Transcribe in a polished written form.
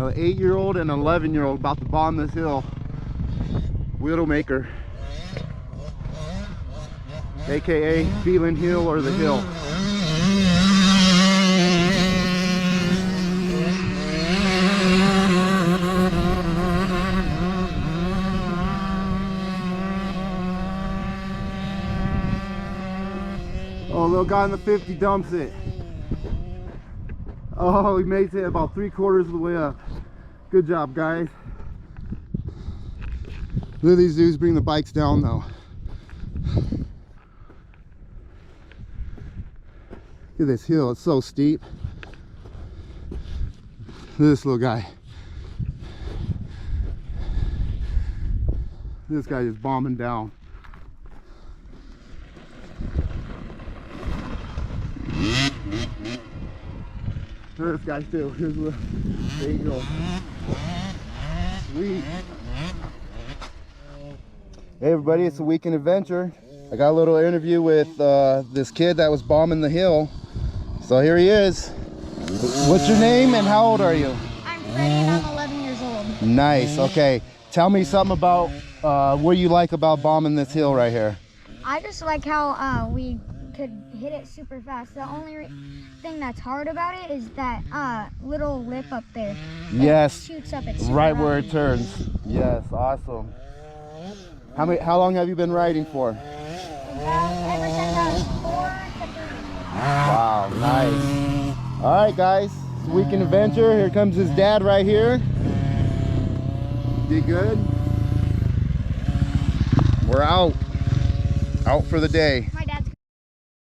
An 8-year-old and an 11-year-old about to bomb this hill. Widowmaker, aka Feeling Hill or the Hill. Oh, little guy in the 50 dumps it. Oh, he makes it about 3/4 of the way up. Good job, guys. Look at these dudes bring the bikes down though. Look at this hill, it's so steep. Look at this little guy. This guy is bombing down. This guy too. Here's the, there you go. Sweet. Hey everybody, it's a weekend adventure. I got a little interview with this kid that was bombing the hill. So here he is. What's your name and how old are you? I'm Freddie and I'm 11 years old. Nice. Okay. Tell me something about what you like about bombing this hill right here. I just like how we could hit it super fast. The only thing that's hard about it is that little lip up there. Yes. Shoots up. It's right where it turns. Yes. Awesome. How long have you been riding for? Ever since I was 4 to 3. Wow, nice. All right, guys, it's a weekend adventure. Here comes his dad right here. Did good. We're out for the day.